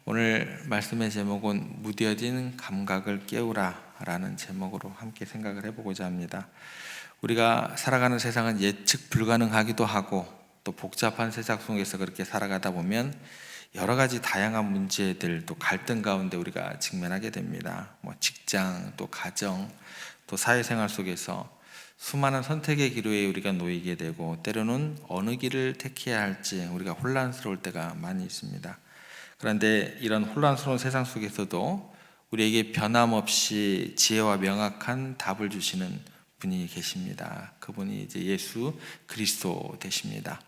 오늘 말씀의 제목은 무뎌진 감각을 깨우라 라는 제목으로 함께 생각을 해보고자 합니다. 우리가 살아가는 세상은 예측 불가능하기도 하고 또 복잡한 세상 속에서 그렇게 살아가다 보면 여러 가지 다양한 문제들 또 갈등 가운데 우리가 직면하게 됩니다. 직장, 또 가정, 또 사회생활 속에서 수많은 선택의 기로에 우리가 놓이게 되고 때로는 어느 길을 택해야 할지 우리가 혼란스러울 때가 많이 있습니다. 그런데 이런 혼란스러운 세상 속에서도 우리에게 변함없이 지혜와 명확한 답을 주시는 분이 계십니다. 그분이 이제 예수 그리스도 되십니다.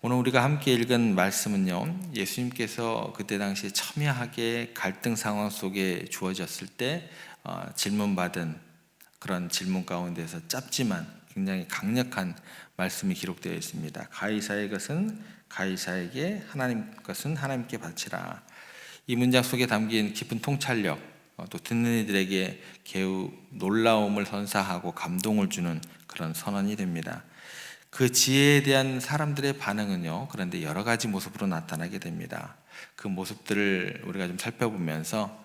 오늘 우리가 함께 읽은 말씀은요, 예수님께서 그때 당시에 첨예하게 갈등 상황 속에 주어졌을 때 질문받은 그런 질문 가운데서 짧지만 굉장히 강력한 말씀이 기록되어 있습니다. 가이사의 것은 가이사에게, 하나님 것은 하나님께 바치라. 이 문장 속에 담긴 깊은 통찰력, 또 듣는 이들에게 개우 놀라움을 선사하고 감동을 주는 그런 선언이 됩니다. 그 지혜에 대한 사람들의 반응은요, 그런데 여러 가지 모습으로 나타나게 됩니다. 그 모습들을 우리가 좀 살펴보면서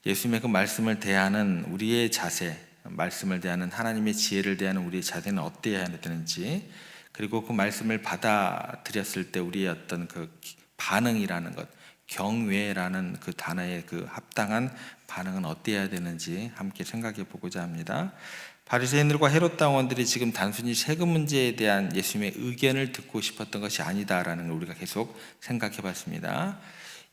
예수님의 그 말씀을 대하는 우리의 자세, 말씀을 대하는 하나님의 지혜를 대하는 우리의 자세는 어때야 되는지, 그리고 그 말씀을 받아들였을 때 우리의 어떤 그 반응이라는 것, 경외라는 그 단어의 그 합당한 반응은 어때야 되는지 함께 생각해 보고자 합니다. 바리새인들과 헤롯 당원들이 지금 단순히 세금 문제에 대한 예수님의 의견을 듣고 싶었던 것이 아니다라는 걸 우리가 계속 생각해 봤습니다.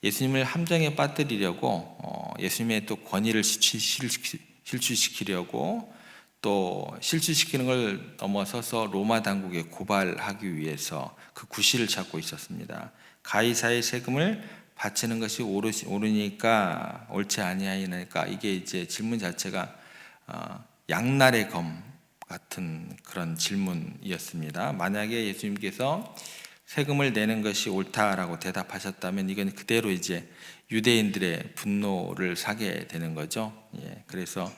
예수님을 함정에 빠뜨리려고 예수님의 또 권위를 실추시키려고 또 실추시키는 걸 넘어서서 로마 당국에 고발하기 위해서 그 구실을 찾고 있었습니다. 가이사의 세금을 바치는 것이 옳으니까 옳지 아니하니까, 이게 이제 질문 자체가 양날의 검 같은 그런 질문이었습니다. 만약에 예수님께서 세금을 내는 것이 옳다라고 대답하셨다면 이건 그대로 이제 유대인들의 분노를 사게 되는 거죠. 그래서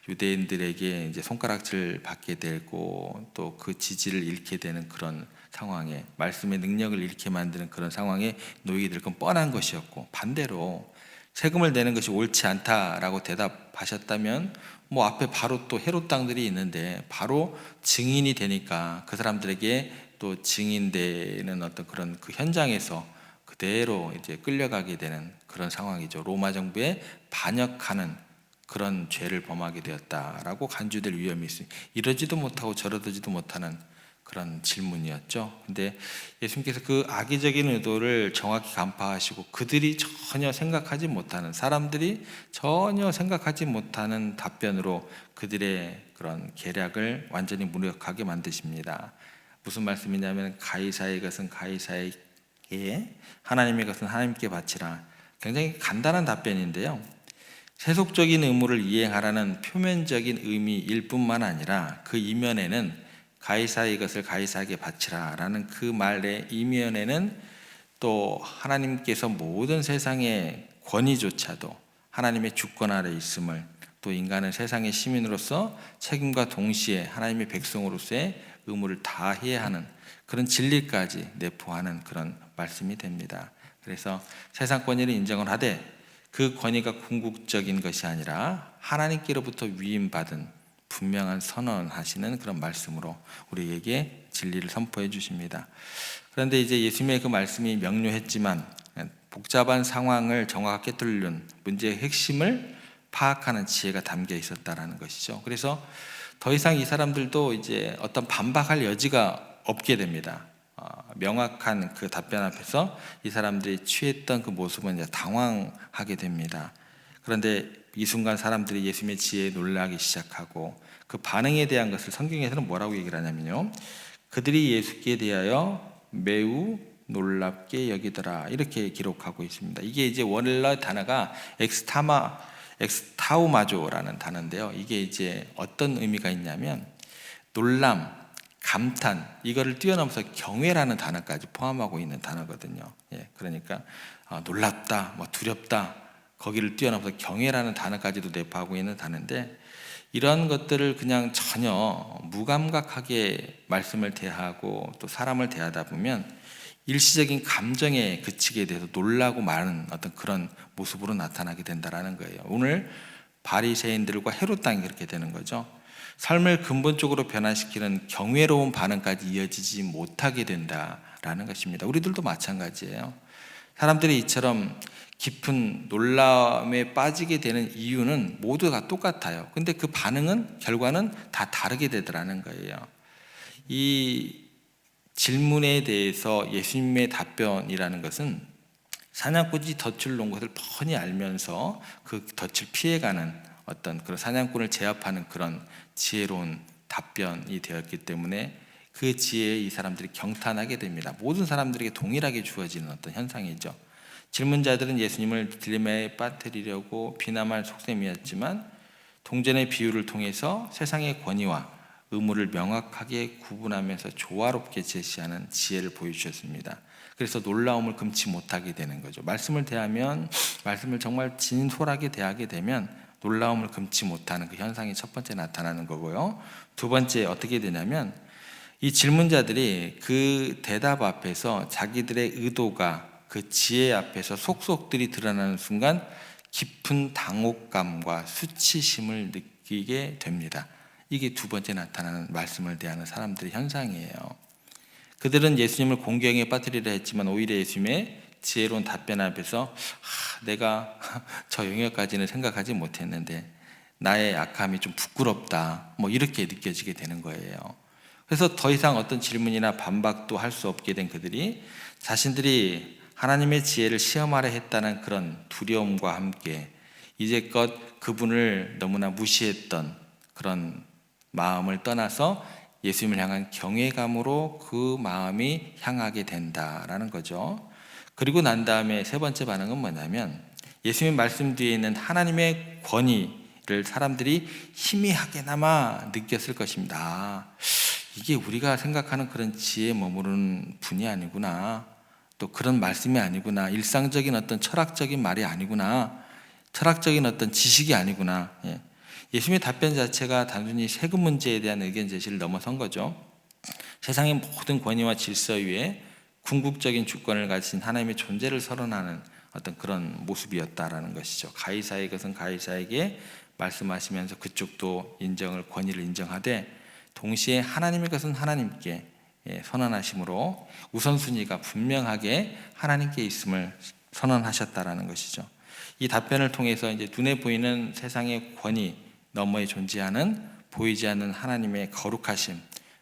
유대인들에게 이제 손가락질 받게 되고 또 그 지지를 잃게 되는 그런 상황에, 말씀의 능력을 잃게 만드는 그런 상황에 놓이게 될 건 뻔한 것이었고, 반대로 세금을 내는 것이 옳지 않다라고 대답하셨다면 앞에 바로 또 헤롯 당들이 있는데 바로 증인이 되니까 그 사람들에게 또 증인되는 어떤 그런 그 현장에서 그대로 이제 끌려가게 되는 그런 상황이죠. 로마 정부에 반역하는 그런 죄를 범하게 되었다라고 간주될 위험이 있습니다. 이러지도 못하고 저러지도 못하는 그런 질문이었죠. 근데 예수님께서 그 악의적인 의도를 정확히 간파하시고 그들이 전혀 생각하지 못하는, 사람들이 전혀 생각하지 못하는 답변으로 그들의 그런 계략을 완전히 무력하게 만드십니다. 무슨 말씀이냐면 가이사의 것은 가이사에게, 하나님의 것은 하나님께 바치라. 굉장히 간단한 답변인데요, 세속적인 의무를 이행하라는 표면적인 의미일 뿐만 아니라 그 이면에는 가이사의 것을 가이사에게 바치라 라는 그 말의 이면에는 또 하나님께서 모든 세상의 권위조차도 하나님의 주권 아래 있음을, 또 인간은 세상의 시민으로서 책임과 동시에 하나님의 백성으로서의 의무를 다해야 하는 그런 진리까지 내포하는 그런 말씀이 됩니다. 그래서 세상 권위를 인정을 하되 그 권위가 궁극적인 것이 아니라 하나님께로부터 위임받은 분명한 선언하시는 그런 말씀으로 우리에게 진리를 선포해 주십니다. 그런데 이제 예수님의 그 말씀이 명료했지만 복잡한 상황을 정확하게 뚫는 문제의 핵심을 파악하는 지혜가 담겨 있었다라는 것이죠. 그래서 더 이상 이 사람들도 이제 어떤 반박할 여지가 없게 됩니다. 명확한 그 답변 앞에서 이 사람들이 취했던 그 모습은 이제 당황하게 됩니다. 그런데 이 순간 사람들이 예수님의 지혜에 놀라기 시작하고 그 반응에 대한 것을 성경에서는 뭐라고 얘기를 하냐면요, 그들이 예수께 대하여 매우 놀랍게 여기더라 이렇게 기록하고 있습니다. 이게 이제 원래 단어가 엑스타우마조라는 단어인데요, 이게 이제 어떤 의미가 있냐면 놀람, 감탄, 이거를 뛰어넘어서 경외라는 단어까지 포함하고 있는 단어거든요. 그러니까 놀랍다, 두렵다, 거기를 뛰어넘어서 경외라는 단어까지도 내포하고 있는 단어인데, 이런 것들을 그냥 전혀 무감각하게 말씀을 대하고 또 사람을 대하다 보면 일시적인 감정에 그치게 돼서 놀라고 마는 어떤 그런 모습으로 나타나게 된다라는 거예요. 오늘 바리새인들과 헤롯 당이 그렇게 되는 거죠. 삶을 근본적으로 변화시키는 경외로운 반응까지 이어지지 못하게 된다라는 것입니다. 우리들도 마찬가지예요. 사람들이 이처럼 깊은 놀람에 빠지게 되는 이유는 모두가 똑같아요. 근데 그 반응은, 결과는 다 다르게 되더라는 거예요. 이 질문에 대해서 예수님의 답변이라는 것은 사냥꾼이 덫을 놓은 것을 뻔히 알면서 그 덫을 피해가는 어떤 그런 사냥꾼을 제압하는 그런 지혜로운 답변이 되었기 때문에 그 지혜에 이 사람들이 경탄하게 됩니다. 모든 사람들에게 동일하게 주어지는 어떤 현상이죠. 질문자들은 예수님을 딜레마에 빠뜨리려고 비난할 속셈이었지만 동전의 비유를 통해서 세상의 권위와 의무를 명확하게 구분하면서 조화롭게 제시하는 지혜를 보여주셨습니다. 그래서 놀라움을 금치 못하게 되는 거죠. 말씀을 정말 진솔하게 대하게 되면 놀라움을 금치 못하는 그 현상이 첫 번째 나타나는 거고요. 두 번째 어떻게 되냐면 이 질문자들이 그 대답 앞에서 자기들의 의도가 그 지혜 앞에서 속속들이 드러나는 순간 깊은 당혹감과 수치심을 느끼게 됩니다. 이게 두 번째 나타나는 말씀을 대하는 사람들의 현상이에요. 그들은 예수님을 공경에 빠뜨리려 했지만 오히려 예수님의 지혜로운 답변 앞에서 내가 저 영역까지는 생각하지 못했는데 나의 약함이 좀 부끄럽다, 이렇게 느껴지게 되는 거예요. 그래서 더 이상 어떤 질문이나 반박도 할 수 없게 된 그들이 자신들이 하나님의 지혜를 시험하려 했다는 그런 두려움과 함께 이제껏 그분을 너무나 무시했던 그런 마음을 떠나서 예수님을 향한 경외감으로 그 마음이 향하게 된다라는 거죠. 그리고 난 다음에 세 번째 반응은 뭐냐면 예수님의 말씀 뒤에 있는 하나님의 권위를 사람들이 희미하게나마 느꼈을 것입니다. 이게 우리가 생각하는 그런 지혜에 머무르는 분이 아니구나, 또 그런 말씀이 아니구나, 일상적인 어떤 철학적인 말이 아니구나, 철학적인 어떤 지식이 아니구나. 예수님의 답변 자체가 단순히 세금 문제에 대한 의견 제시를 넘어선 거죠. 세상의 모든 권위와 질서 위에 궁극적인 주권을 가진 하나님의 존재를 선언하는 어떤 그런 모습이었다라는 것이죠. 가이사의 것은 가이사에게 말씀하시면서 그쪽도 권위를 인정하되 동시에 하나님의 것은 하나님께 선언하심으로 우선순위가 분명하게 하나님께 있음을 선언하셨다라는 것이죠. 이 답변을 통해서 이제 눈에 보이는 세상의 권위 너머에 존재하는 보이지 않는 하나님의 거룩하심,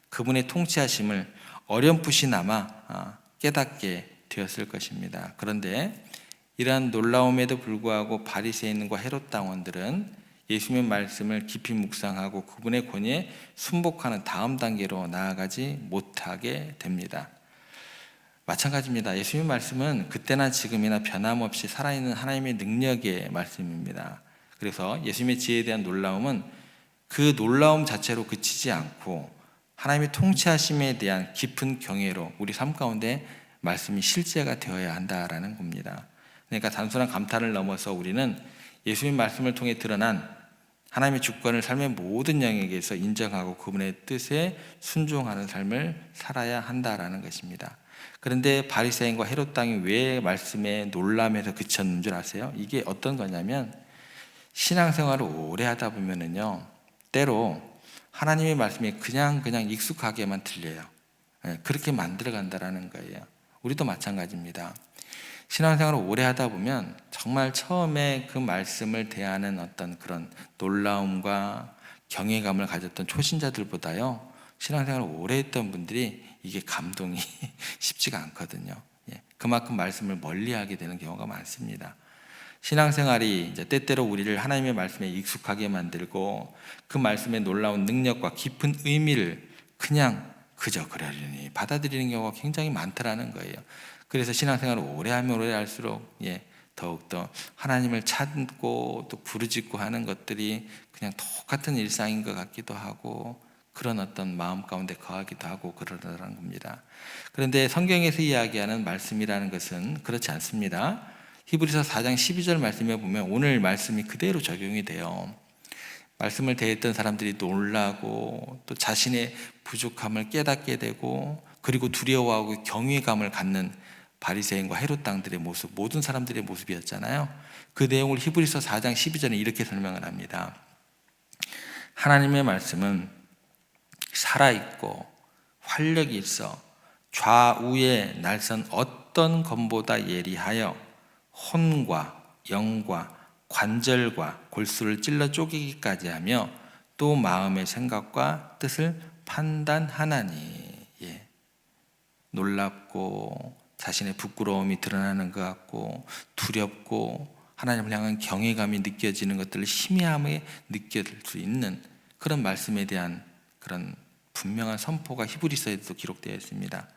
그분의 통치하심을 어렴풋이나마 깨닫게 되었을 것입니다. 그런데 이러한 놀라움에도 불구하고 바리새인과 헤롯 당원들은 예수님의 말씀을 깊이 묵상하고 그분의 권위에 순복하는 다음 단계로 나아가지 못하게 됩니다. 마찬가지입니다. 예수님의 말씀은 그때나 지금이나 변함없이 살아있는 하나님의 능력의 말씀입니다. 그래서 예수님의 지혜에 대한 놀라움은 그 놀라움 자체로 그치지 않고 하나님의 통치하심에 대한 깊은 경외로 우리 삶 가운데 말씀이 실제가 되어야 한다라는 겁니다. 그러니까 단순한 감탄을 넘어서 우리는 예수님의 말씀을 통해 드러난 하나님의 주권을 삶의 모든 영역에서 인정하고 그분의 뜻에 순종하는 삶을 살아야 한다라는 것입니다. 그런데 바리새인과 헤롯 당이 왜 말씀의 놀람에서 그쳤는 줄 아세요? 이게 어떤 거냐면 신앙생활을 오래 하다 보면은요, 때로 하나님의 말씀이 그냥 익숙하게만 들려요. 그렇게 만들어 간다라는 거예요. 우리도 마찬가지입니다. 신앙생활을 오래 하다 보면 정말 처음에 그 말씀을 대하는 어떤 그런 놀라움과 경외감을 가졌던 초신자들보다요, 신앙생활을 오래 했던 분들이 이게 감동이 쉽지가 않거든요. 그만큼 말씀을 멀리하게 되는 경우가 많습니다. 신앙생활이 이제 때때로 우리를 하나님의 말씀에 익숙하게 만들고 그 말씀의 놀라운 능력과 깊은 의미를 그저 그러려니 받아들이는 경우가 굉장히 많더라는 거예요. 그래서 신앙생활을 오래 하면 오래 할수록 더욱더 하나님을 찾고 또 부르짖고 하는 것들이 그냥 똑같은 일상인 것 같기도 하고 그런 어떤 마음 가운데 거하기도 하고 그러더라는 겁니다. 그런데 성경에서 이야기하는 말씀이라는 것은 그렇지 않습니다. 히브리서 4장 12절 말씀에 보면 오늘 말씀이 그대로 적용이 돼요. 말씀을 대했던 사람들이 놀라고 또 자신의 부족함을 깨닫게 되고 그리고 두려워하고 경외감을 갖는 바리새인과 헤롯 당들의 모습, 모든 사람들의 모습이었잖아요. 그 내용을 히브리서 4장 12절에 이렇게 설명을 합니다. 하나님의 말씀은 살아있고 활력이 있어 좌우에 날선 어떤 검보다 예리하여 혼과 영과 관절과 골수를 찔러 쪼개기까지 하며 또 마음의 생각과 뜻을 판단하나니. 놀랍고 자신의 부끄러움이 드러나는 것 같고 두렵고 하나님을 향한 경외감이 느껴지는 것들을 희미하게 느낄 수 있는 그런 말씀에 대한 그런 분명한 선포가 히브리서에도 기록되어 있습니다.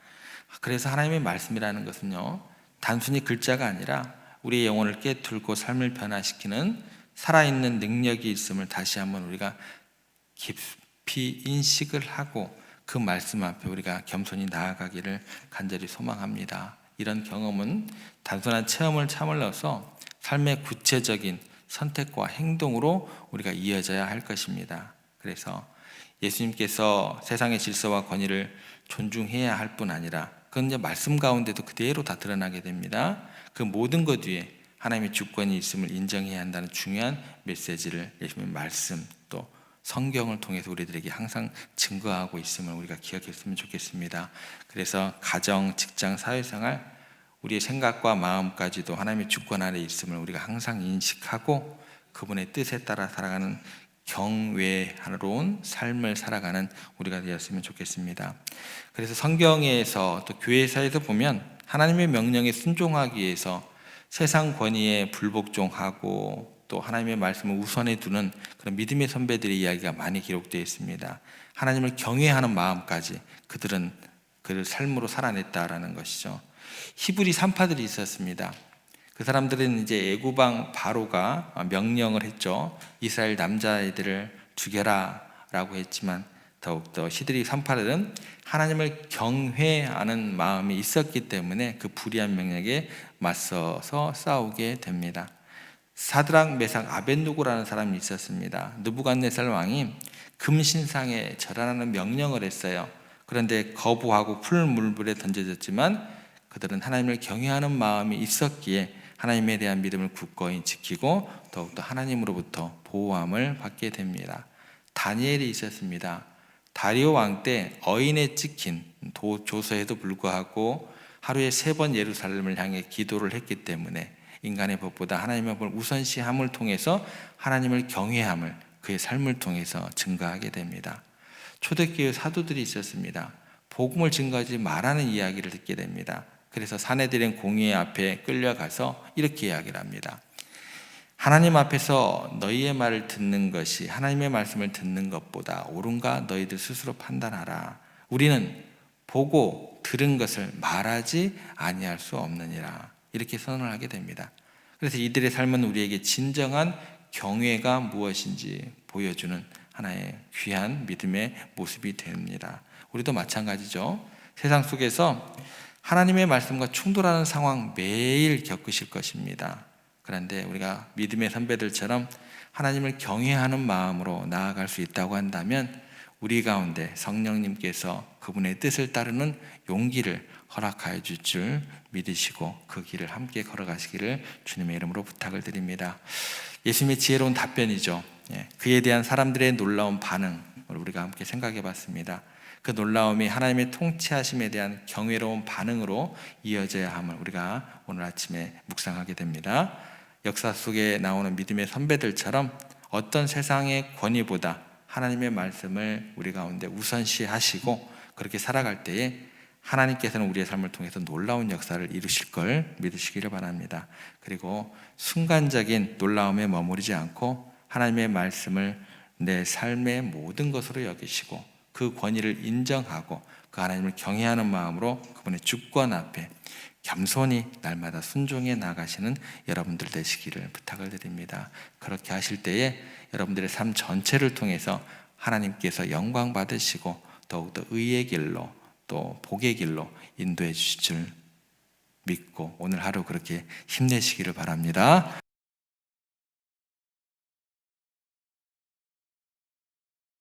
그래서 하나님의 말씀이라는 것은요, 단순히 글자가 아니라 우리의 영혼을 깨뚫고 삶을 변화시키는 살아있는 능력이 있음을 다시 한번 우리가 깊이 인식을 하고 그 말씀 앞에 우리가 겸손히 나아가기를 간절히 소망합니다. 이런 경험은 단순한 체험을 참을러서 삶의 구체적인 선택과 행동으로 우리가 이어져야 할 것입니다. 그래서 예수님께서 세상의 질서와 권위를 존중해야 할 뿐 아니라 그건 이제 말씀 가운데도 그대로 다 드러나게 됩니다. 그 모든 것 위에 하나님의 주권이 있음을 인정해야 한다는 중요한 메시지를 예수님의 말씀 또 성경을 통해서 우리들에게 항상 증거하고 있음을 우리가 기억했으면 좋겠습니다. 그래서 가정, 직장, 사회생활 우리의 생각과 마음까지도 하나님의 주권 아래 있음을 우리가 항상 인식하고 그분의 뜻에 따라 살아가는 경외하로운 삶을 살아가는 우리가 되었으면 좋겠습니다. 그래서 성경에서 또 교회사에서 보면 하나님의 명령에 순종하기 위해서 세상 권위에 불복종하고 또 하나님의 말씀을 우선에 두는 그런 믿음의 선배들의 이야기가 많이 기록되어 있습니다. 하나님을 경외하는 마음까지 그들은 그 삶으로 살아냈다라는 것이죠. 히브리 산파들이 있었습니다. 그 사람들은 이제 애굽왕 바로가 명령을 했죠. 이스라엘 남자애들을 죽여라 라고 했지만 더욱더 히브리 산파들은 하나님을 경외하는 마음이 있었기 때문에 그 불의한 명령에 맞서서 싸우게 됩니다. 사드락, 메삭, 아벳느고라는 사람이 있었습니다. 느부갓네살 왕이 금신상에 절하라는 명령을 했어요. 그런데 거부하고 풀물불에 던져졌지만 그들은 하나님을 경외하는 마음이 있었기에 하나님에 대한 믿음을 굳건히 지키고 더욱더 하나님으로부터 보호함을 받게 됩니다. 다니엘이 있었습니다. 다리오 왕 때 어인에 찍힌 조서에도 불구하고 하루에 3번 예루살렘을 향해 기도를 했기 때문에 인간의 법보다 하나님의 법을 우선시함을 통해서 하나님을 경외함을 그의 삶을 통해서 증거하게 됩니다. 초대교회 사도들이 있었습니다. 복음을 증거하지 말라는 이야기를 듣게 됩니다. 그래서 사내들인 공회 앞에 끌려가서 이렇게 이야기를 합니다. 하나님 앞에서 너희의 말을 듣는 것이 하나님의 말씀을 듣는 것보다 옳은가 너희들 스스로 판단하라. 우리는 보고 들은 것을 말하지 아니할 수 없느니라. 이렇게 선언을 하게 됩니다. 그래서 이들의 삶은 우리에게 진정한 경외가 무엇인지 보여주는 하나의 귀한 믿음의 모습이 됩니다. 우리도 마찬가지죠. 세상 속에서 하나님의 말씀과 충돌하는 상황 매일 겪으실 것입니다. 그런데 우리가 믿음의 선배들처럼 하나님을 경외하는 마음으로 나아갈 수 있다고 한다면 우리 가운데 성령님께서 그분의 뜻을 따르는 용기를 허락하여 줄 줄 믿으시고 그 길을 함께 걸어가시기를 주님의 이름으로 부탁을 드립니다. 예수님의 지혜로운 답변이죠. 그에 대한 사람들의 놀라운 반응을 우리가 함께 생각해 봤습니다. 그 놀라움이 하나님의 통치하심에 대한 경외로운 반응으로 이어져야 함을 우리가 오늘 아침에 묵상하게 됩니다. 역사 속에 나오는 믿음의 선배들처럼 어떤 세상의 권위보다 하나님의 말씀을 우리 가운데 우선시하시고 그렇게 살아갈 때에 하나님께서는 우리의 삶을 통해서 놀라운 역사를 이루실 걸 믿으시기를 바랍니다. 그리고 순간적인 놀라움에 머무르지 않고 하나님의 말씀을 내 삶의 모든 것으로 여기시고 그 권위를 인정하고 그 하나님을 경외하는 마음으로 그분의 주권 앞에 겸손히 날마다 순종해 나가시는 여러분들 되시기를 부탁을 드립니다. 그렇게 하실 때에 여러분들의 삶 전체를 통해서 하나님께서 영광 받으시고 더욱더 의의 길로 또 복의 길로 인도해 주실 줄 믿고 오늘 하루 그렇게 힘내시기를 바랍니다.